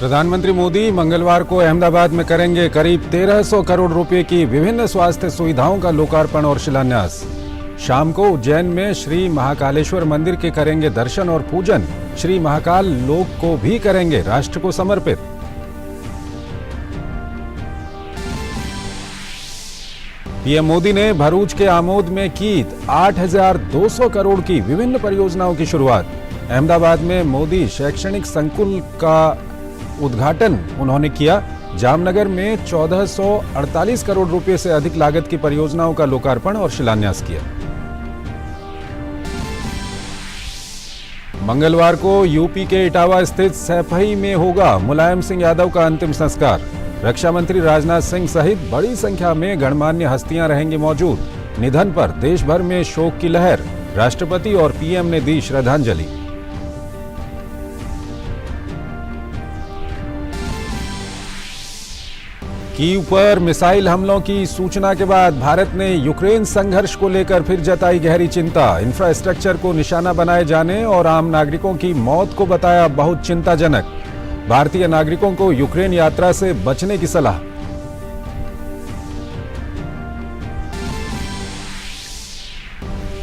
प्रधानमंत्री मोदी मंगलवार को अहमदाबाद में करेंगे करीब 1300 करोड़ रुपए की विभिन्न स्वास्थ्य सुविधाओं का लोकार्पण और शिलान्यास। शाम को उज्जैन में श्री महाकालेश्वर मंदिर के करेंगे दर्शन और पूजन। श्री महाकाल लोक को भी करेंगे राष्ट्र को समर्पित। पीएम मोदी ने भरूच के आमोद में की 8,200 करोड़ की विभिन्न परियोजनाओं की शुरुआत। अहमदाबाद में मोदी शैक्षणिक संकुल का उद्घाटन उन्होंने किया। जामनगर में 1448 करोड़ रुपए से अधिक लागत की परियोजनाओं का लोकार्पण और शिलान्यास किया। मंगलवार को यूपी के इटावा स्थित सैफई में होगा मुलायम सिंह यादव का अंतिम संस्कार। रक्षा मंत्री राजनाथ सिंह सहित बड़ी संख्या में गणमान्य हस्तियां रहेंगी मौजूद। निधन पर देश भर में शोक की लहर। राष्ट्रपति और पीएम ने दी श्रद्धांजलि। कीव पर मिसाइल हमलों की सूचना के बाद भारत ने यूक्रेन संघर्ष को लेकर फिर जताई गहरी चिंता। इंफ्रास्ट्रक्चर को निशाना बनाए जाने और आम नागरिकों की मौत को बताया बहुत चिंताजनक। भारतीय नागरिकों को यूक्रेन यात्रा से बचने की सलाह।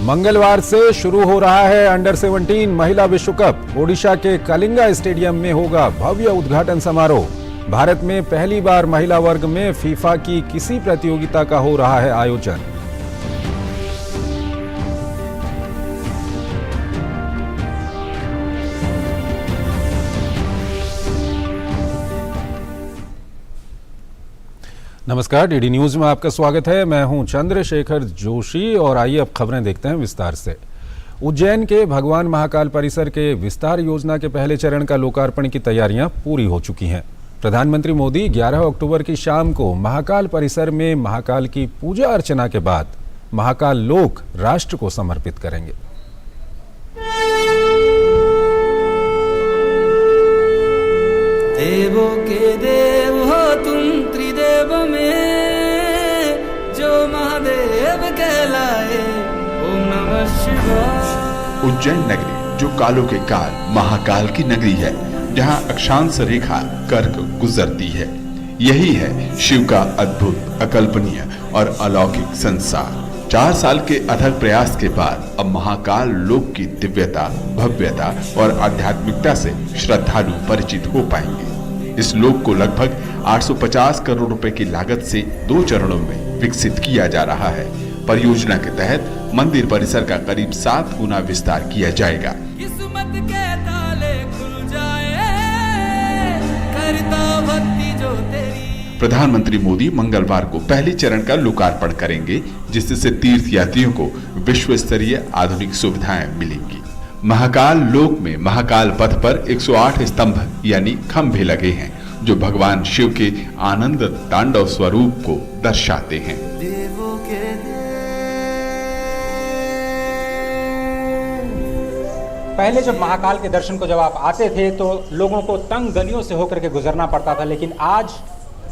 मंगलवार से शुरू हो रहा है अंडर 17 महिला विश्व कप। ओडिशा के कलिंगा स्टेडियम में होगा भव्य उद्घाटन समारोह। भारत में पहली बार महिला वर्ग में फीफा की किसी प्रतियोगिता का हो रहा है आयोजन। नमस्कार, डीडी न्यूज में आपका स्वागत है। मैं हूं चंद्रशेखर जोशी और आइए अब खबरें देखते हैं विस्तार से। उज्जैन के भगवान महाकाल परिसर के विस्तार योजना के पहले चरण का लोकार्पण की तैयारियां पूरी हो चुकी हैं। प्रधानमंत्री मोदी 11 अक्टूबर की शाम को महाकाल परिसर में महाकाल की पूजा अर्चना के बाद महाकाल लोक राष्ट्र को समर्पित करेंगे। देवों के देव हो तुम, त्रिदेव में जो महादेव कहलाए। ओम नमः शिवाय। उज्जैन नगरी जो कालों के काल महाकाल की नगरी है, जहां अक्षांश रेखा कर्क गुजरती है। यही है शिव का अद्भुत, अकल्पनीय और अलौकिक संसार। 4 साल के अथक प्रयास के बाद अब महाकाल लोक की दिव्यता, भव्यता और आध्यात्मिकता से श्रद्धालु परिचित हो पाएंगे। इस लोक को लगभग 850 करोड़ रुपए की लागत से 2 चरणों में विकसित किया जा रहा है। परियोजना के तहत मंदिर परिसर का करीब 7 गुना विस्तार किया जाएगा। किस्मत के ताले खुल जाए, करता भक्ति जो तेरी। प्रधानमंत्री मोदी मंगलवार को पहले चरण का लोकार्पण करेंगे, जिससे तीर्थ यात्रियों को विश्व स्तरीय आधुनिक सुविधाएं मिलेंगी। महाकाल लोक में महाकाल पथ पर 108 स्तंभ यानी खंभे लगे हैं, जो भगवान शिव के आनंद तांडव स्वरूप को दर्शाते हैं। पहले जब महाकाल के दर्शन को जब आप आते थे तो लोगों को तंग गलियों से होकर के गुजरना पड़ता था, लेकिन आज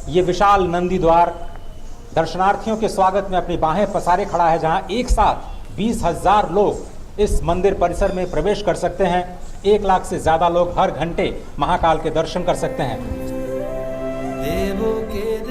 ये विशाल नंदी द्वार दर्शनार्थियों के स्वागत में अपनी बाहें पसारे खड़ा है, जहां एक साथ 20,000 लोग इस मंदिर परिसर में प्रवेश कर सकते हैं। 1 लाख से ज्यादा लोग हर घंटे महाकाल के दर्शन कर सकते हैं।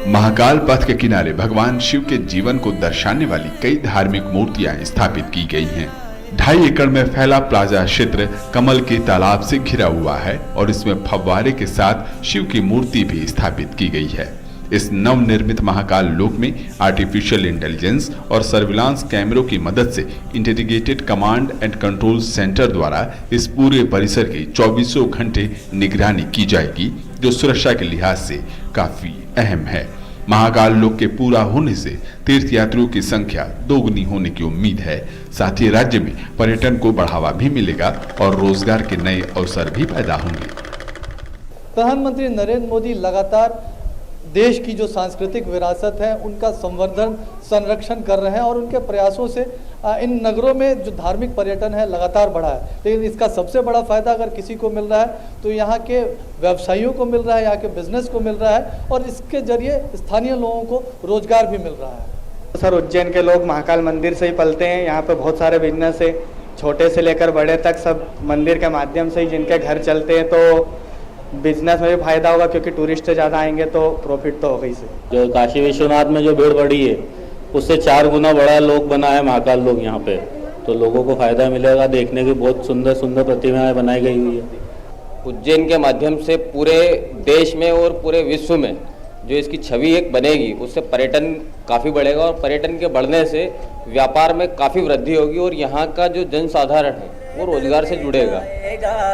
महाकाल पथ के किनारे भगवान शिव के जीवन को दर्शाने वाली कई धार्मिक मूर्तियां स्थापित की गई हैं। 2.5 एकड़ में फैला प्लाजा क्षेत्र कमल के तालाब से घिरा हुआ है और इसमें फव्वारे के साथ शिव की मूर्ति भी स्थापित की गई है। इस नवनिर्मित महाकाल लोक में आर्टिफिशियल इंटेलिजेंस और सर्विलांस कैमरों की मदद से integrated command and control centre द्वारा इस पूरे परिसर की 24 घंटे निगरानी की जाएगी, जो सुरक्षा के लिहाज से काफी अहम है। महाकाल लोक के पूरा होने से तीर्थयात्रियों की संख्या दोगुनी होने की उम्मीद है। साथ ही राज्य में पर्यटन को बढ़ावा भी मिलेगा और रोजगार के नए अवसर भी पैदा होंगे। प्रधानमंत्री नरेंद्र मोदी लगातार देश की जो सांस्कृतिक विरासत है उनका संवर्धन, संरक्षण कर रहे हैं और उनके प्रयासों से इन नगरों में जो धार्मिक पर्यटन है लगातार बढ़ा है। लेकिन इसका सबसे बड़ा फायदा अगर किसी को मिल रहा है तो यहाँ के व्यवसायियों को मिल रहा है, यहाँ के बिजनेस को मिल रहा है और इसके जरिए स्थानीय लोगों को रोजगार भी मिल रहा है। सर, उज्जैन के लोग महाकाल मंदिर से ही पलते हैं। यहाँ पे बहुत सारे बिजनेस है, छोटे से लेकर बड़े तक सब मंदिर के माध्यम से ही जिनके घर चलते हैं। तो बिजनेस में भी फायदा होगा क्योंकि टूरिस्ट ज़्यादा आएंगे तो प्रॉफिट तो होगा ही से। जो काशी विश्वनाथ में जो भीड़ बढ़ी है उससे 4 गुना बड़ा लोग बना है महाकाल लोग यहाँ पे, तो लोगों को फायदा मिलेगा। देखने की बहुत सुंदर सुंदर प्रतिमाएं बनाई गई हुई है। उज्जैन के माध्यम से पूरे देश में और पूरे विश्व में जो इसकी छवि एक बनेगी, उससे पर्यटन काफ़ी बढ़ेगा और पर्यटन के बढ़ने से व्यापार में काफ़ी वृद्धि होगी और यहाँ का जो जनसाधारण है वो रोजगार से जुड़ेगा।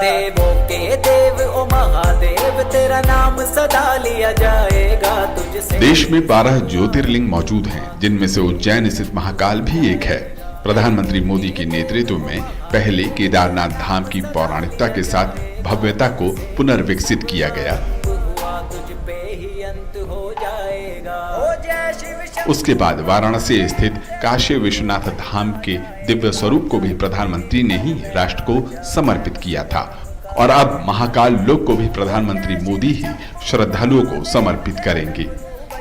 देवों के देव ओ महादेव तेरा नाम सदा लिया जाएगा तुझसे। देश में 12 ज्योतिर्लिंग मौजूद हैं, जिनमें से उज्जैन स्थित महाकाल भी एक है। प्रधानमंत्री मोदी के नेतृत्व में पहले केदारनाथ धाम की पौराणिकता के साथ भव्यता को पुनर्विकसित किया गया। उसके बाद वाराणसी स्थित काशी विश्वनाथ धाम के दिव्य स्वरूप को भी प्रधानमंत्री ने ही राष्ट्र को समर्पित किया था और अब महाकाल लोक को भी प्रधानमंत्री मोदी ही श्रद्धालुओं को समर्पित करेंगे।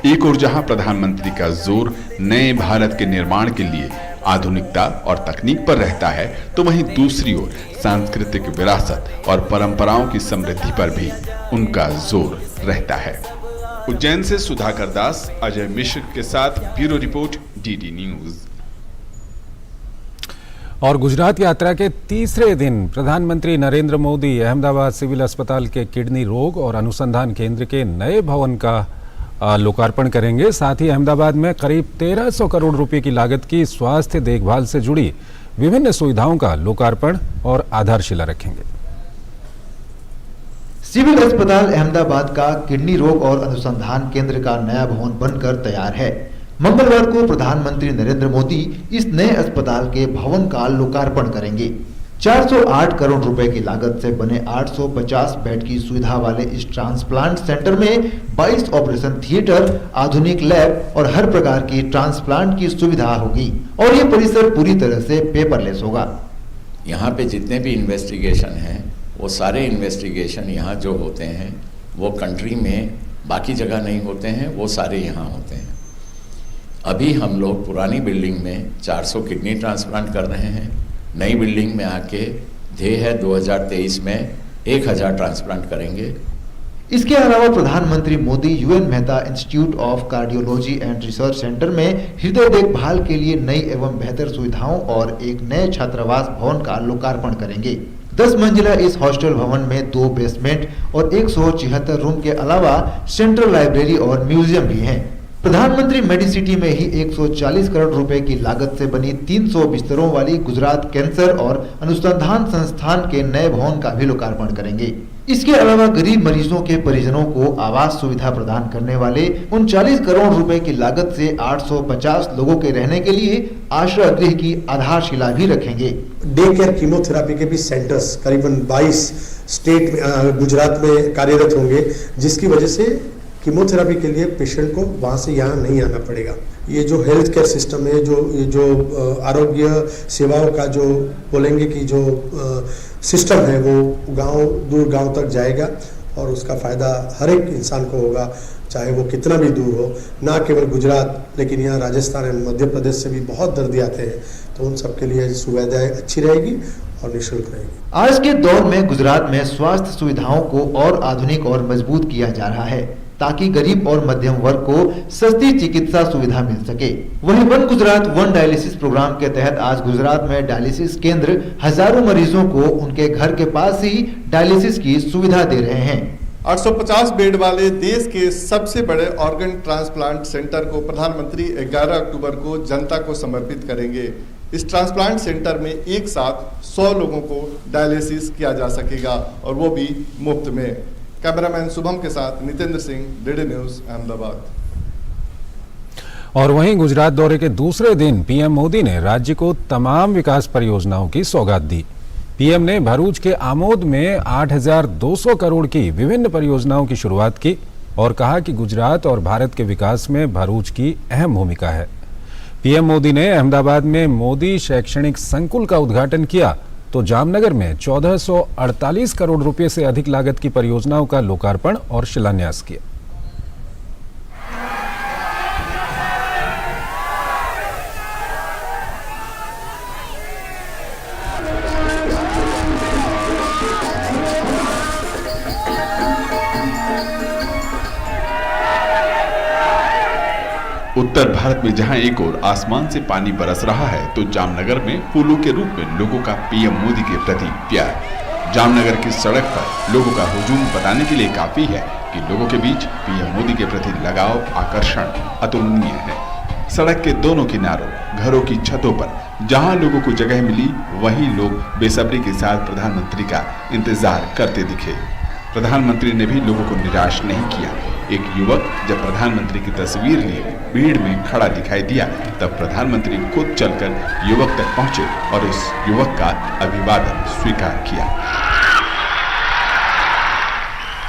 एक ओर जहां प्रधानमंत्री का जोर नए भारत के निर्माण के लिए आधुनिकता और तकनीक पर रहता है, तो वहीं दूसरी ओर सांस्कृतिक विरासत और परंपराओं की समृद्धि पर भी उनका जोर रहता है। उज्जैन से सुधाकर दास, अजय मिश्र के साथ ब्यूरो रिपोर्ट, डीडी न्यूज। और गुजरात यात्रा के तीसरे दिन प्रधानमंत्री नरेंद्र मोदी अहमदाबाद सिविल अस्पताल के किडनी रोग और अनुसंधान केंद्र के नए भवन का लोकार्पण करेंगे। साथ ही अहमदाबाद में करीब 1300 करोड़ रुपए की लागत की स्वास्थ्य देखभाल से जुड़ी विभिन्न सुविधाओं का लोकार्पण और आधारशिला रखेंगे। सिविल अस्पताल अहमदाबाद का किडनी रोग और अनुसंधान केंद्र का नया भवन बनकर तैयार है। मंगलवार को प्रधानमंत्री नरेंद्र मोदी इस नए अस्पताल के भवन का लोकार्पण करेंगे। 408 करोड़ रुपए की लागत से बने 850 बेड की सुविधा वाले इस ट्रांसप्लांट सेंटर में 22 ऑपरेशन थिएटर, आधुनिक लैब और हर प्रकार की ट्रांसप्लांट की सुविधा होगी और ये परिसर पूरी तरह से पेपरलेस होगा। यहाँ पे जितने भी इन्वेस्टिगेशन हैं वो सारे इन्वेस्टिगेशन यहाँ जो होते हैं वो कंट्री में बाकी जगह नहीं होते हैं, वो सारे यहाँ होते हैं। अभी हम लोग पुरानी बिल्डिंग में 400 किडनी ट्रांसप्लांट कर रहे हैं। नई बिल्डिंग में आके ध्येय है 2023 में 1000 ट्रांसप्लांट करेंगे। इसके अलावा प्रधानमंत्री Modi UN Mehta institute of cardiology and research centre में हृदय देखभाल के लिए नई एवं बेहतर सुविधाओं और एक नए छात्रावास भवन का लोकार्पण करेंगे। 10 मंजिला इस हॉस्टल भवन में 2 बेसमेंट और 176 रूम के अलावा सेंट्रल लाइब्रेरी और म्यूजियम भी हैं। प्रधानमंत्री मेडिसिटी में ही 140 करोड़ रुपए की लागत से बनी 300 बिस्तरों वाली गुजरात कैंसर और अनुसंधान संस्थान के नए भवन का भी लोकार्पण करेंगे। इसके अलावा गरीब मरीजों के परिजनों को आवास सुविधा प्रदान करने वाले 39 करोड़ रुपए की लागत से 850 लोगों के रहने के लिए आश्रय गृह की आधारशिला भी रखेंगे। डे केयर कीमोथेरेपी के भी सेंटर्स करीबन 22 स्टेट गुजरात में कार्यरत होंगे, जिसकी वजह से कीमोथेरेपी के लिए पेशेंट को वहाँ से यहाँ नहीं आना पड़ेगा। ये जो हेल्थ केयर सिस्टम है, जो आरोग्य सेवाओं का जो बोलेंगे कि जो सिस्टम है वो दूर गांव तक जाएगा और उसका फ़ायदा हर एक इंसान को होगा, चाहे वो कितना भी दूर हो। ना केवल गुजरात, लेकिन यहाँ राजस्थान और मध्य प्रदेश से भी बहुत दर्दी आते हैं, तो उन सबके लिए सुविधाएं अच्छी रहेगी और निःशुल्क रहेगी। आज के दौर में गुजरात में स्वास्थ्य सुविधाओं को और आधुनिक और मजबूत किया जा रहा है ताकि गरीब और मध्यम वर्ग को सस्ती चिकित्सा सुविधा मिल सके। वहीं one Gujarat one dialysis programme के तहत आज गुजरात में डायलिसिस केंद्र हजारों मरीजों को उनके घर के पास ही डायलिसिस की सुविधा दे रहे हैं। 850 बेड वाले देश के सबसे बड़े ऑर्गन ट्रांसप्लांट सेंटर को प्रधानमंत्री 11 अक्टूबर को जनता को समर्पित करेंगे। इस ट्रांसप्लांट सेंटर में एक साथ 100 लोगों को डायलिसिस किया जा सकेगा और वो भी मुफ्त में। कैमरामैन शुभम के साथ नितेंद्र सिंह, डीडी न्यूज, अहमदाबाद। और वहीं गुजरात दौरे के दूसरे दिन पीएम मोदी ने राज्य को तमाम विकास परियोजनाओं की सौगात दी। पीएम ने भरूच के आमोद में 8,200 करोड़ की विभिन्न परियोजनाओं की शुरुआत की और कहा कि गुजरात और भारत के विकास में भरूच की अहम भूमिका है। पीएम मोदी ने अहमदाबाद में मोदी शैक्षणिक संकुल का उद्घाटन किया तो जामनगर में 1448 करोड़ रुपए से अधिक लागत की परियोजनाओं का लोकार्पण और शिलान्यास किया। उत्तर भारत में जहां एक ओर आसमान से पानी बरस रहा है, तो जामनगर में फूलों के रूप में लोगों का पीएम मोदी के प्रति प्यार। जामनगर की सड़क पर लोगों का हुजूम बताने के लिए काफी है कि लोगों के बीच पीएम मोदी के प्रति लगाव, आकर्षण अतुलनीय है। सड़क के दोनों किनारों, घरों की छतों पर जहां लोगों को जगह मिली, वहीं लोग बेसब्री के साथ प्रधानमंत्री का इंतजार करते दिखे। प्रधानमंत्री ने भी लोगों को निराश नहीं किया। एक युवक जब प्रधानमंत्री की तस्वीर लिए भीड़ में खड़ा दिखाई दिया, तब प्रधानमंत्री खुद चलकर युवक तक पहुंचे और इस युवक का अभिवादन स्वीकार किया।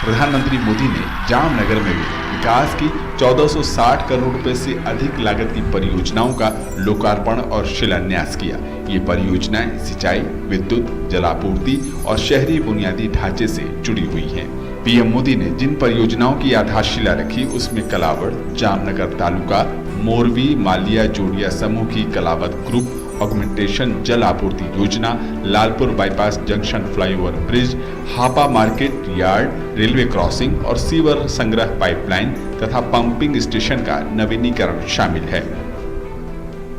प्रधानमंत्री मोदी ने जामनगर में भी विकास की 1460 करोड़ रुपए से अधिक लागत की परियोजनाओं का लोकार्पण और शिलान्यास किया। ये परियोजनाएं सिंचाई, विद्युत, जलापूर्ति और शहरी बुनियादी ढांचे से जुड़ी हुई हैं। पीएम मोदी ने जिन परियोजनाओं की आधारशिला रखी, उसमें कलावड़, जामनगर तालुका, मोरवी मालिया जोड़िया समूह की कलावत ग्रुप, ऑगमेंटेशन जल आपूर्ति योजना, Lalpur bypass junction flyover bridge, Hapa market yard, railway crossing और सीवर संग्रह पाइपलाइन तथा पंपिंग स्टेशन का नवीनीकरण शामिल है।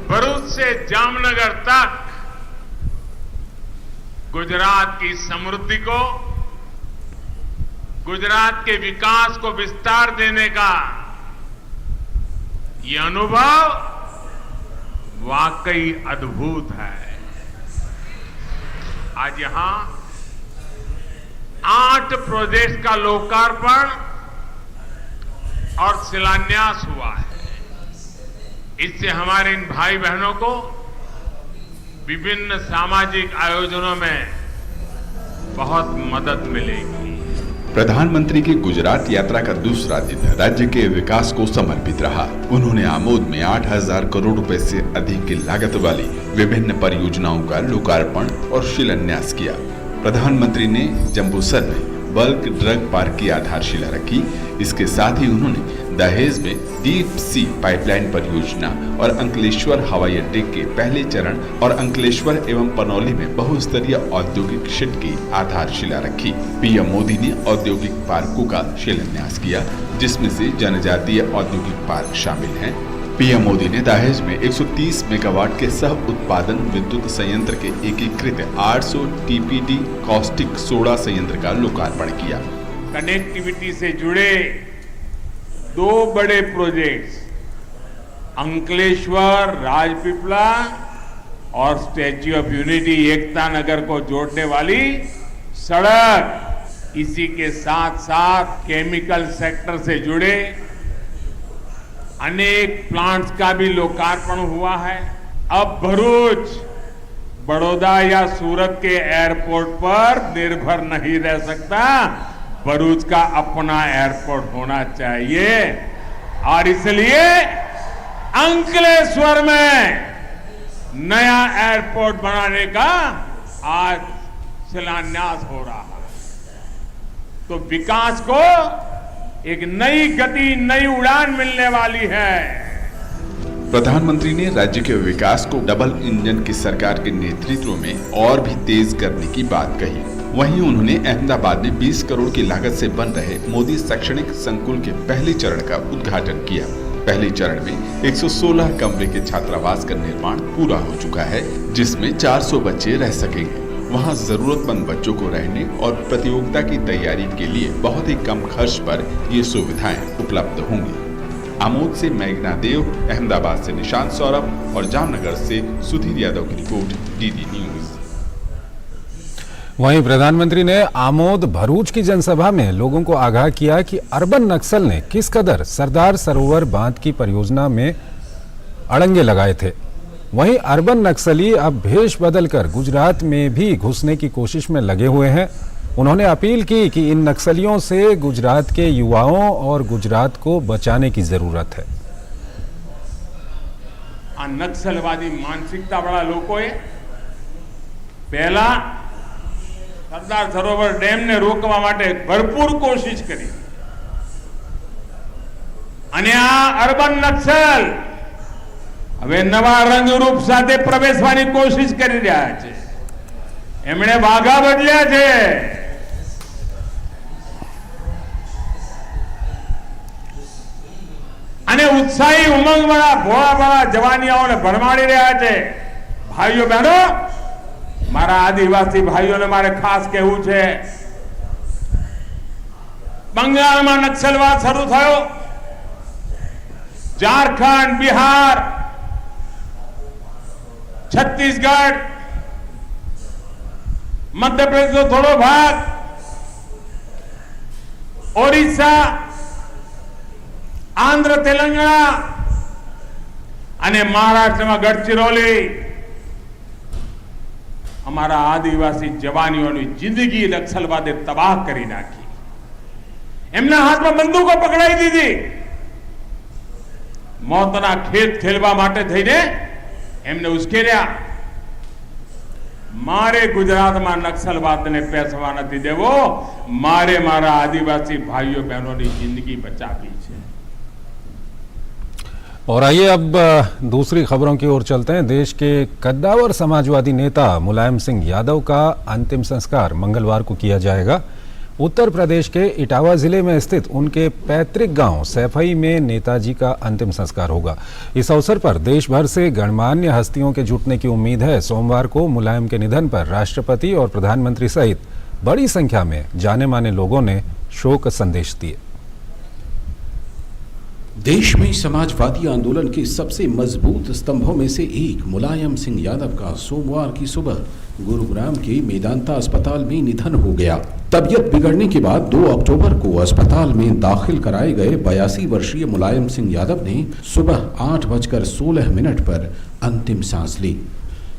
भरूच से जामनगर तक गुजरात की समृद्धि को, गुजरात के विकास को विस्तार देने का ये अनुभव वाकई अद्भुत है। आज यहां 8 प्रोजेक्ट का लोकार्पण और शिलान्यास हुआ है। इससे हमारे इन भाई बहनों को विभिन्न सामाजिक आयोजनों में बहुत मदद मिलेगी। प्रधानमंत्री की गुजरात यात्रा का दूसरा दिन राज्य के विकास को समर्पित रहा। उन्होंने आमोद में 8000 करोड़ रुपए से अधिक की लागत वाली विभिन्न परियोजनाओं का लोकार्पण और शिलान्यास किया। प्रधानमंत्री ने जम्बूसर में बल्क ड्रग पार्क की आधारशिला रखी। इसके साथ ही उन्होंने दहेज में डीप सी पाइपलाइन परियोजना और अंकलेश्वर हवाई अड्डे के पहले चरण और अंकलेश्वर एवं पनौली में बहुस्तरीय औद्योगिक शिल्प की आधारशिला रखी। पीएम मोदी ने औद्योगिक पार्कों का शिलान्यास किया, जिसमें से जनजातीय औद्योगिक पार्क शामिल हैं। पीएम मोदी ने दहेज में 130 मेगावाट के सह उत्पादन विद्युत संयंत्र के एकीकृत 800 टीपीडी कॉस्टिक सोडा संयंत्र का लोकार्पण किया। कनेक्टिविटी से जुड़े 2 बड़े प्रोजेक्ट्स अंकलेश्वर राजपीपला और statue of unity Ekta Nagar को जोड़ने वाली सड़क, इसी के साथ साथ केमिकल सेक्टर से जुड़े अनेक प्लांट्स का भी लोकार्पण हुआ है। अब भरूच बड़ौदा या सूरत के एयरपोर्ट पर निर्भर नहीं रह सकता। भरूच का अपना एयरपोर्ट होना चाहिए और इसलिए अंकलेश्वर में नया एयरपोर्ट बनाने का आज शिलान्यास हो रहा है। तो विकास को एक नई गति, नई उड़ान मिलने वाली है। प्रधानमंत्री ने राज्य के विकास को डबल इंजन की सरकार के नेतृत्व में और भी तेज करने की बात कही। वहीं उन्होंने अहमदाबाद में 20 करोड़ की लागत से बन रहे मोदी शैक्षणिक संकुल के पहले चरण का उद्घाटन किया। पहले चरण में 116 कमरे के छात्रावास का निर्माण पूरा हो चुका है, जिसमें 400 बच्चे रह सकेंगे। वहां जरूरतमंद बच्चों को रहने और प्रतियोगिता की तैयारी के लिए बहुत ही कम खर्च पर ये सुविधाएं उपलब्ध होंगी। आमोद से मेघना देव, अहमदाबाद से निशांत सौरभ और जामनगर से सुधीर यादव की रिपोर्ट, डीडी न्यूज। वहीं प्रधानमंत्री ने आमोद भरूच की जनसभा में लोगों को आगाह किया कि अर्बन नक्सल ने किस कदर सरदार सरोवर बांध की परियोजना में अड़ंगे लगाए थे। वहीं अर्बन नक्सली अब भेष बदलकर गुजरात में भी घुसने की कोशिश में लगे हुए हैं। उन्होंने अपील की कि इन नक्सलियों से गुजरात के युवाओं और गुजरात को बचाने की जरूरत है। आ नक्सलवादी मानसिकता वाला लोगोए पहला सरदार सरोवर ડેમ ને રોકવા માટે ભરપૂર કોશિશ કરી અને આ અર્બન નક્સલ હવે નવા રંગરૂપ સાથે પ્રવેશવાની કોશિશ કરી રહ્યા છે। એમણે વાઘા બદલ્યા છે અને उत्साही उमंग बड़ा भोळा बड़ा जवानियाओं भरमाड़ी रहा है। भाइयों बहनों, मारा आदिवासी भाइयों ने मारे खास कहू है, बंगाल में नक्सलवाद शुरू थयो, झारखंड, बिहार, छत्तीसगढ़, मध्य प्रदेश को थोड़ो भाग, ओडिशा, आंध्र, तेलंगाना અને મહારાષ્ટ્રમાં ગઢચિરોલી અમારા આદિવાસી જવાનીઓની જિંદગી નક્સલવાદે તબાહ કરી નાખી। એમના હાથમાં બંદૂકો પકડાઈ દીધી। મોતના ખેત ખેલવા માટે થઈને એમને ઉશ્કેર્યા। મારે ગુજરાતમાં નક્સલવાદને પેસવા નથી દેવો, મારે મારા આદિવાसी ભાઈઓ બહેનોની જિંદગી બચાવવી છે। और आइए अब दूसरी खबरों की ओर चलते हैं। देश के कद्दावर समाजवादी नेता मुलायम सिंह यादव का अंतिम संस्कार मंगलवार को किया जाएगा। उत्तर प्रदेश के इटावा जिले में स्थित उनके पैतृक गांव सैफई में नेताजी का अंतिम संस्कार होगा। इस अवसर पर देश भर से गणमान्य हस्तियों के जुटने की उम्मीद है। सोमवार को मुलायम के निधन पर राष्ट्रपति और प्रधानमंत्री सहित बड़ी संख्या में जाने माने लोगों ने शोक संदेश दिए। देश में समाजवादी आंदोलन के सबसे मजबूत स्तंभों में से एक मुलायम सिंह यादव का सोमवार की सुबह गुरुग्राम के मेदांता अस्पताल में निधन हो गया। तबीयत बिगड़ने के बाद 2 अक्टूबर को अस्पताल में दाखिल कराए गए 82 वर्षीय मुलायम सिंह यादव ने सुबह 8:16 पर अंतिम सांस ली।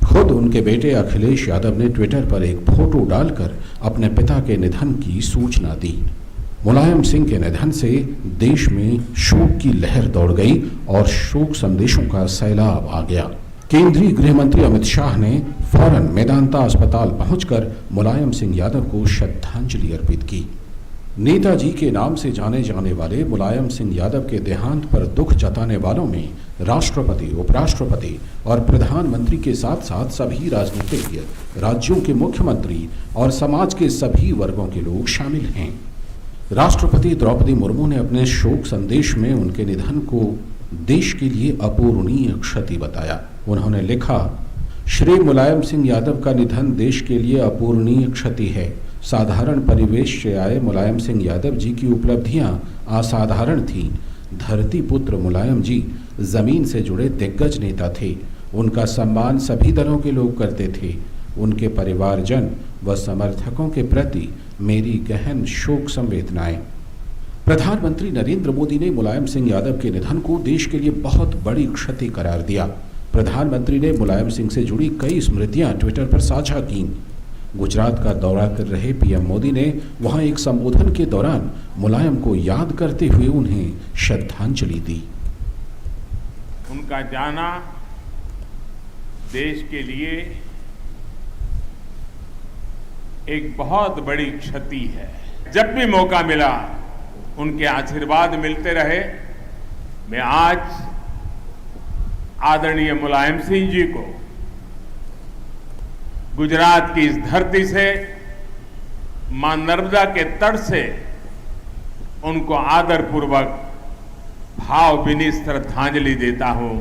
खुद उनके बेटे अखिलेश यादव ने ट्विटर पर एक फोटो डालकर अपने पिता के निधन की सूचना दी। मुलायम सिंह के निधन से देश में शोक की लहर दौड़ गई और शोक संदेशों का सैलाब आ गया। केंद्रीय गृह मंत्री अमित शाह ने फौरन मेदांता अस्पताल पहुंचकर मुलायम सिंह यादव को श्रद्धांजलि अर्पित की। नेताजी के नाम से जाने जाने वाले मुलायम सिंह यादव के देहांत पर दुख जताने वालों में राष्ट्रपति, उपराष्ट्रपति और प्रधानमंत्री के साथ साथ सभी राजनीतिज्ञ, राज्यों के मुख्यमंत्री और समाज के सभी वर्गों के लोग शामिल हैं। राष्ट्रपति द्रौपदी मुर्मू ने अपने शोक संदेश में उनके निधन को देश के लिए अपूरणीय क्षति बताया। उन्होंने लिखा, श्री मुलायम सिंह यादव का निधन देश के लिए अपूरणीय क्षति है। साधारण परिवेश से आए मुलायम सिंह यादव जी की उपलब्धियां असाधारण थीं। धरती पुत्र मुलायम जी जमीन से जुड़े दिग्गज नेता थे। उनका सम्मान सभी दलों के लोग करते थे। उनके परिवारजन व समर्थकों के प्रति मेरी गहन शोक संवेदनाएं। प्रधानमंत्री नरेंद्र मोदी ने मुलायम सिंह यादव के निधन को देश के लिए बहुत बड़ी क्षति करार दिया। प्रधानमंत्री ने मुलायम सिंह से जुड़ी कई स्मृतियां ट्विटर पर साझा कीं। गुजरात का दौरा कर रहे पीएम मोदी ने वहां एक संबोधन के दौरान मुलायम को याद करते हुए उन्हें श्रद्धांजलि दी। उनका जाना देश के लिए एक बहुत बड़ी क्षति है। जब भी मौका मिला उनके आशीर्वाद मिलते रहे। मैं आज आदरणीय मुलायम सिंह जी को गुजरात की इस धरती से, मां नर्मदा के तट से उनको आदरपूर्वक भावभीनी श्रद्धांजलि देता हूं।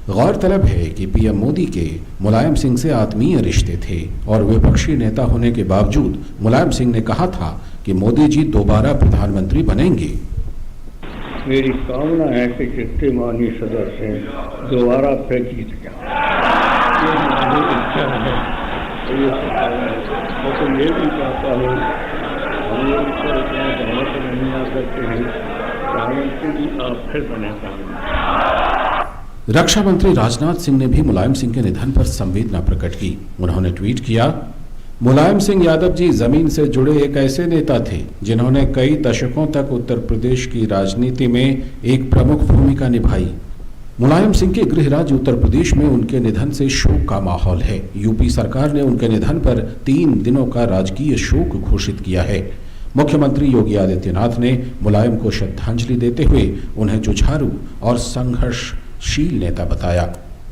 गौरतलब है कि पीएम मोदी के मुलायम सिंह से आत्मीय रिश्ते थे और विपक्षी नेता होने के बावजूद मुलायम सिंह ने कहा था कि मोदी जी दोबारा प्रधानमंत्री बनेंगे। मेरी कामना है कि जितने माननीय सदस्य हैं दोबारा फिर जीत जाए। ये हमारी इच्छा है। और तो ये भी चाहता हूँ, हम लोग ऊपर इतना बहुत नहीं आ सकते हैं, प्रधानमंत्री जी आप फिर बने पाएंगे। रक्षा मंत्री राजनाथ सिंह ने भी मुलायम सिंह के निधन पर संवेदना प्रकट की। उन्होंने ट्वीट किया, मुलायम सिंह यादव जी जमीन से जुड़े एक ऐसे नेता थे जिन्होंने कई दशकों तक उत्तर प्रदेश की राजनीति में एक प्रमुख भूमिका निभाई। मुलायम सिंह के गृह राज्य उत्तर प्रदेश में उनके निधन से शोक का माहौल है। यूपी सरकार ने उनके निधन पर 3 दिनों का राजकीय शोक घोषित किया है। मुख्यमंत्री योगी आदित्यनाथ ने मुलायम को श्रद्धांजलि देते हुए उन्हें जुझारू और संघर्षशील नेता बताया।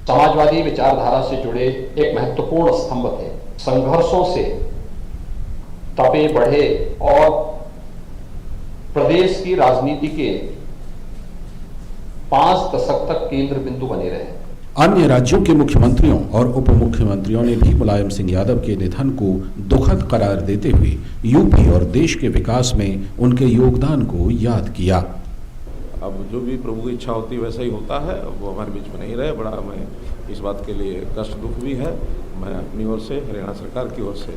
समाजवादी विचारधारा से जुड़े एक महत्वपूर्ण स्तंभ थे। संघर्षों से तपे बढ़े और प्रदेश की राजनीति के 5 दशक तक केंद्र बिंदु बने रहे। अन्य राज्यों के मुख्यमंत्रियों और उप मुख्यमंत्रियों ने भी मुलायम सिंह यादव के निधन को दुखद करार देते हुए यूपी और देश के विकास में उनके योगदान को याद किया। अब जो भी प्रभु की इच्छा होती है वैसा ही होता है। वो हमारे बीच में नहीं रहे, बड़ा मैं इस बात के लिए कष्ट दुख भी है। मैं अपनी ओर से, हरियाणा सरकार की ओर से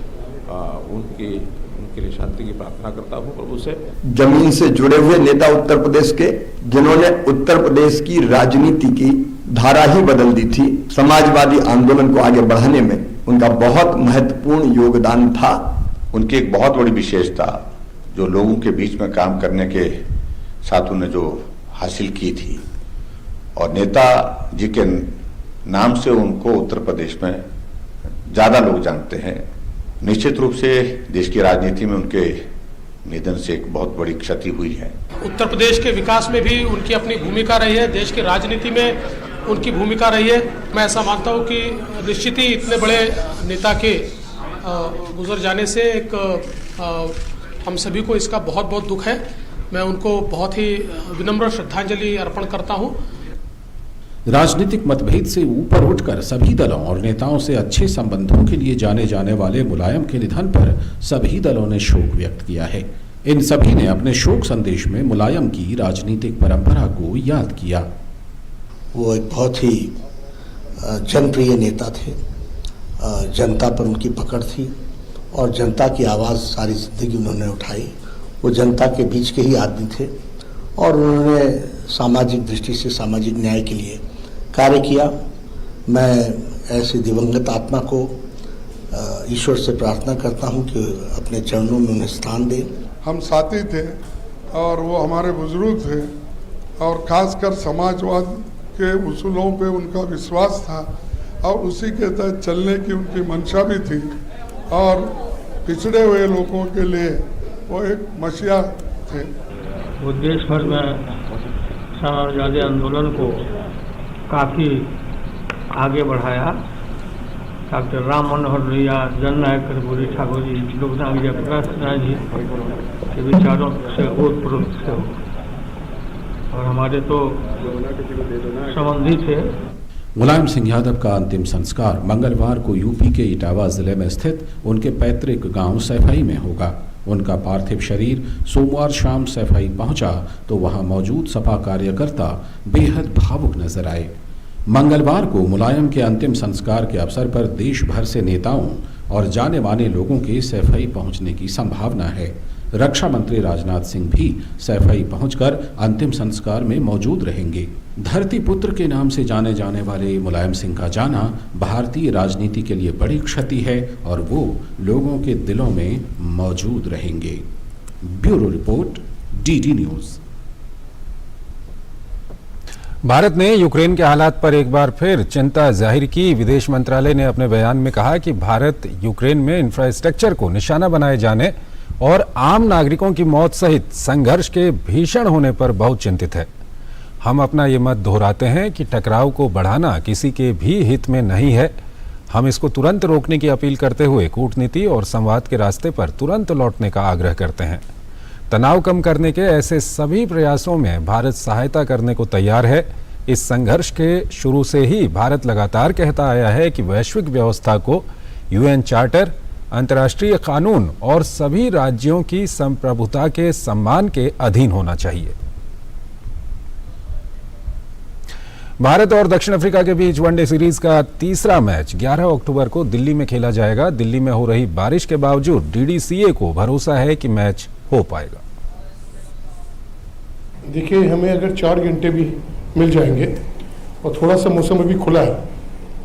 उनके लिए शांति की प्रार्थना करता हूँ प्रभु से। जमीन से जुड़े हुए नेता उत्तर प्रदेश के, जिन्होंने उत्तर प्रदेश की राजनीति की धारा ही बदल दी थी। समाजवादी आंदोलन को आगे बढ़ाने में उनका बहुत महत्वपूर्ण योगदान था। उनकी एक बहुत बड़ी विशेषता जो लोगों के बीच में काम करने के साथ उन्हें जो हासिल की थी, और नेता जी के नाम से उनको उत्तर प्रदेश में ज्यादा लोग जानते हैं। निश्चित रूप से देश की राजनीति में उनके निधन से एक बहुत बड़ी क्षति हुई है। उत्तर प्रदेश के विकास में भी उनकी अपनी भूमिका रही है, देश की राजनीति में उनकी भूमिका रही है। मैं ऐसा मानता हूं कि निश्चित ही इतने बड़े नेता के गुजर जाने से एक हम सभी को इसका बहुत बहुत दुख है। मैं उनको बहुत ही विनम्र श्रद्धांजलि अर्पण करता हूं। राजनीतिक मतभेद से ऊपर उठकर सभी दलों और नेताओं से अच्छे संबंधों के लिए जाने जाने वाले मुलायम के निधन पर सभी दलों ने शोक व्यक्त किया है। इन सभी ने अपने शोक संदेश में मुलायम की राजनीतिक परंपरा को याद किया। वो एक बहुत ही जनप्रिय नेता थे, जनता पर उनकी पकड़ थी और जनता की आवाज़ सारी जिंदगी उन्होंने उठाई। वो जनता के बीच के ही आदमी थे और उन्होंने सामाजिक दृष्टि से सामाजिक न्याय के लिए कार्य किया। मैं ऐसे दिवंगत आत्मा को ईश्वर से प्रार्थना करता हूं कि अपने चरणों में उन्हें स्थान दे। हम साथी थे और वो हमारे बुजुर्ग थे और खासकर समाजवाद के उसूलों पे उनका विश्वास था और उसी के तहत चलने की उनकी मंशा भी थी और पिछड़े हुए लोगों के लिए वो एक मसीहा थे। वो देश भर में समाजवादी आंदोलन को काफ़ी आगे बढ़ाया। डॉक्टर राम मनोहर लोहिया, जननायक कर्पूरी ठाकुर जी, लोकनायक जयप्रकाश नारायण जी के विचारों से ओतप्रोत थे और हमारे तो संबंधी थे। मुलायम सिंह यादव का अंतिम संस्कार मंगलवार को यूपी के इटावा जिले में स्थित उनके पैतृक गांव सैफई में होगा। उनका पार्थिव शरीर सोमवार शाम सैफई पहुंचा तो वहां मौजूद सपा कार्यकर्ता बेहद भावुक नजर आए। मंगलवार को मुलायम के अंतिम संस्कार के अवसर पर देश भर से नेताओं और जाने माने लोगों के सैफई पहुंचने की संभावना है। रक्षा मंत्री राजनाथ सिंह भी सैफई पहुंचकर अंतिम संस्कार में मौजूद रहेंगे। धरती पुत्र के नाम से जाने जाने वाले मुलायम सिंह का जाना भारतीय राजनीति के लिए बड़ी क्षति है और वो लोगों के दिलों में मौजूद रहेंगे। Bureau report, DD news. Bharat ने यूक्रेन के हालात पर एक बार फिर चिंता जाहिर की। विदेश मंत्रालय ने अपने बयान में कहा कि भारत यूक्रेन में इंफ्रास्ट्रक्चर को निशाना बनाए जाने और आम नागरिकों की मौत सहित संघर्ष के भीषण होने पर बहुत चिंतित है। हम अपना ये मत दोहराते हैं कि टकराव को बढ़ाना किसी के भी हित में नहीं है। हम इसको तुरंत रोकने की अपील करते हुए कूटनीति और संवाद के रास्ते पर तुरंत लौटने का आग्रह करते हैं। तनाव कम करने के ऐसे सभी प्रयासों में भारत सहायता करने को तैयार है। इस संघर्ष के शुरू से ही भारत लगातार कहता आया है कि वैश्विक व्यवस्था को यूएन चार्टर, अंतर्राष्ट्रीय कानून और सभी राज्यों की संप्रभुता के सम्मान के अधीन होना चाहिए। भारत और दक्षिण अफ्रीका के बीच वनडे सीरीज का तीसरा मैच 11 अक्टूबर को दिल्ली में खेला जाएगा। दिल्ली में हो रही बारिश के बावजूद डीडीसीए को भरोसा है कि मैच हो पाएगा। देखिए, हमें अगर 4 घंटे भी मिल जाएंगे और थोड़ा सा मौसम अभी खुला है,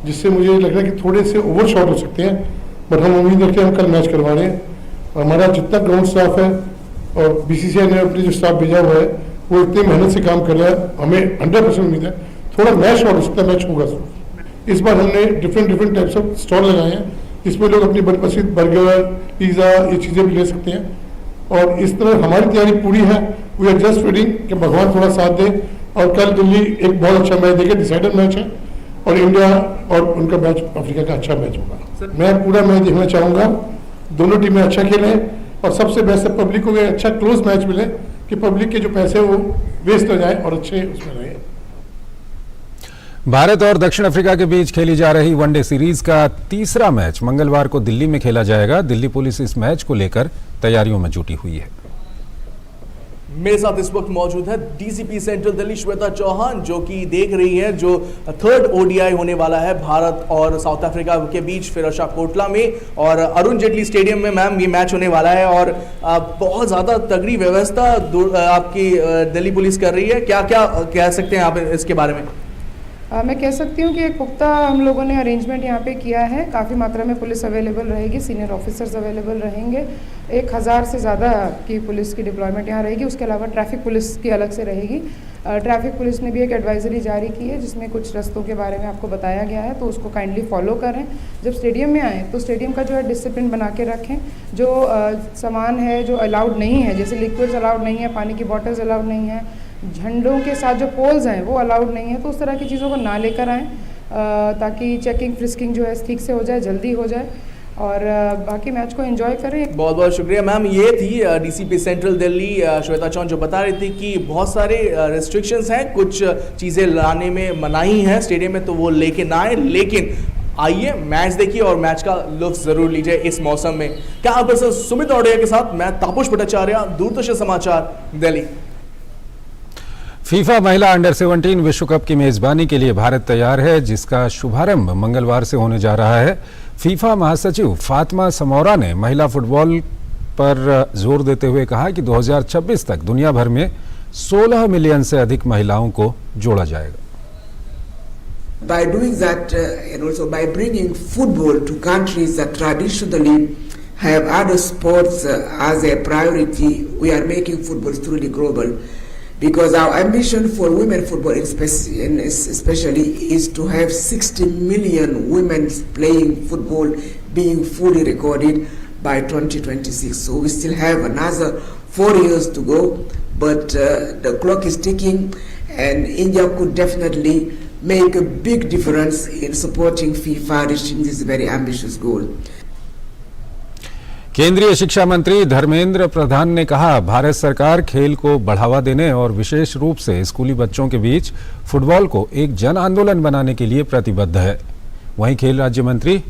जिससे मुझे लग रहा है कि थोड़े से ओवर शॉट हो सकते हैं, बट हम उम्मीद रखते हैं हम कल मैच करवा रहे हैं। हमारा जितना ग्राउंड स्टाफ है और बीसीसीआई ने अपने जो स्टाफ भेजा हुआ है वो इतनी मेहनत से काम कर रहा है। हमें 100% उम्मीद है थोड़ा मैच शॉट हो सकता है, मैच होगा। इस बार हमने डिफरेंट टाइप्स ऑफ स्टॉल लगाए हैं जिसमें लोग अपनी मनपसंद बर्गर, पिज़्ज़ा, ये चीज़ें भी ले सकते हैं। और इस तरह हमारी तैयारी पूरी है। वी आर जस्ट वेटिंग कि भगवान थोड़ा साथ दे और कल दिल्ली एक बहुत अच्छा मैच देखे। डिसाइडर मैच है और इंडिया और उनका मैच अफ्रीका का अच्छा मैच होगा। मैं पूरा मैच देखना चाहूँगा, दोनों टीमें अच्छा खेलें और सबसे बेस्ट है पब्लिक को भी अच्छा क्लोज मैच मिले कि पब्लिक के जो पैसे वो वेस्ट हो जाए और अच्छे उसमें रहे। भारत और दक्षिण अफ्रीका के बीच खेली जा रही वनडे सीरीज का तीसरा मैच मंगलवार को दिल्ली में खेला जाएगा। दिल्ली पुलिस इस मैच को लेकर तैयारियों में जुटी हुई है। मेरे साथ इस वक्त मौजूद है डीसीपी सेंट्रल दिल्ली श्वेता चौहान, जो कि देख रही है जो थर्ड ओडीआई होने वाला है भारत और साउथ अफ्रीका के बीच फिरोजशाह कोटला में और अरुण जेटली स्टेडियम में। मैम, ये मैच होने वाला है और बहुत ज़्यादा तगड़ी व्यवस्था आपकी दिल्ली पुलिस कर रही है। क्या क्या कह सकते हैं आप इसके बारे में? मैं कह सकती हूँ कि एक पुख्ता हम लोगों ने अरेंजमेंट यहाँ पे किया है। काफ़ी मात्रा में पुलिस अवेलेबल रहेगी, सीनियर ऑफिसर्स अवेलेबल रहेंगे। 1000 से ज़्यादा की पुलिस की डिप्लॉयमेंट यहाँ रहेगी। उसके अलावा ट्रैफिक पुलिस की अलग से रहेगी। ट्रैफिक पुलिस ने भी एक एडवाइजरी जारी की है जिसमें कुछ रस्तों के बारे में आपको बताया गया है, तो उसको काइंडली फॉलो करें। जब स्टेडियम में आएँ तो स्टेडियम का जो है डिसिप्लिन बना के रखें। जो सामान है जो अलाउड नहीं है, जैसे लिक्विड्स अलाउड नहीं है, पानी की बॉटल्स अलाउड नहीं है, झंडों के साथ जो पोल्स हैं वो अलाउड नहीं है, तो उस तरह की चीज़ों को ना लेकर आएँ ताकि चेकिंग फ्रिस्किंग जो है ठीक से हो जाए, जल्दी हो जाए और बाकी मैच को एंजॉय करें। बहुत बहुत शुक्रिया मैम। ये थी डीसीपी सेंट्रल दिल्ली श्वेता चौहान जो बता रही थी कि बहुत सारे रेस्ट्रिक्शंस हैं, कुछ चीज़ें लाने में मनाही हैं स्टेडियम में, तो वो लेके ना आए, लेकिन आइए मैच देखिए और मैच का लुत्फ जरूर लीजिए इस मौसम में। क्या पर्सन सुमित औड़िया के साथ मैं तापुष भट्टाचार्य, दूरदर्शन समाचार, दिल्ली। फीफा महिला अंडर 17 विश्व कप की मेजबानी के लिए भारत तैयार है, जिसका शुभारंभ मंगलवार से होने जा रहा है। फीफा महासचिव फातिमा समौरा ने महिला फुटबॉल पर जोर देते हुए कहा कि 2026 तक दुनिया भर में 16 मिलियन से अधिक महिलाओं को जोड़ा जाएगा। By doing that and also by bringing football to countries that traditionally have other sports as a priority, we are making football truly global. Because our ambition for women football especially is to have 60 million women playing football being fully recorded by 2026. So we still have another 4 years to go, but the clock is ticking and India could definitely make a big difference in supporting FIFA reaching this very ambitious goal. केंद्रीय शिक्षा मंत्री धर्मेंद्र प्रधान ने कहा, भारत सरकार खेल को बढ़ावा देने और विशेष रूप से स्कूली बच्चों के बीच फुटबॉल को एक जन आंदोलन बनाने के लिए प्रतिबद्ध है। वहीं खेल राज्य मंत्री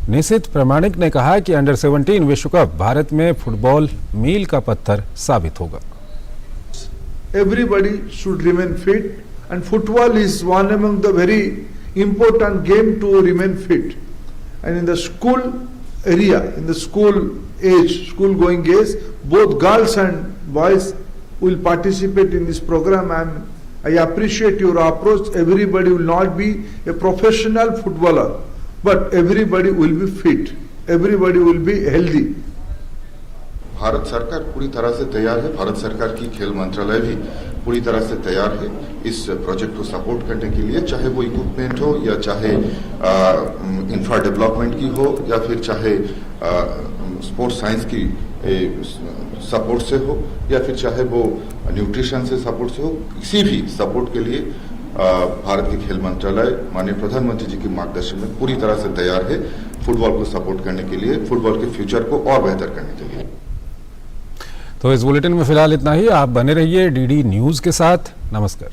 निशित प्रामाणिक ने कहा कि अंडर 17 विश्व कप भारत में फुटबॉल मील का पत्थर साबित होगा। Everybody should remain fit and football is one among the very important game to remain fit. And in the school area, in the school going age, both girls and boys will participate in this program, and I appreciate your approach. Everybody will not be a professional footballer, but everybody will be fit, everybody will be healthy. Bharat सरकार पूरी तरह से तैयार है। भारत सरकार की खेल मंत्रालय भी पूरी तरह से तैयार है इस प्रोजेक्ट को सपोर्ट करने के लिए, चाहे वो इक्विपमेंट हो या चाहे इंफ्रा डेवलपमेंट की हो या फिर चाहे स्पोर्ट्स साइंस की सपोर्ट से हो या फिर चाहे वो न्यूट्रिशन से सपोर्ट से हो। किसी भी सपोर्ट के लिए भारत की खेल मंत्रालय माननीय प्रधानमंत्री जी के मार्गदर्शन में पूरी तरह से तैयार है फुटबॉल को सपोर्ट करने के लिए, फुटबॉल के फ्यूचर को और बेहतर करने के लिए। तो इस बुलेटिन में फिलहाल इतना ही। आप बने रहिए डीडी न्यूज के साथ। नमस्कार।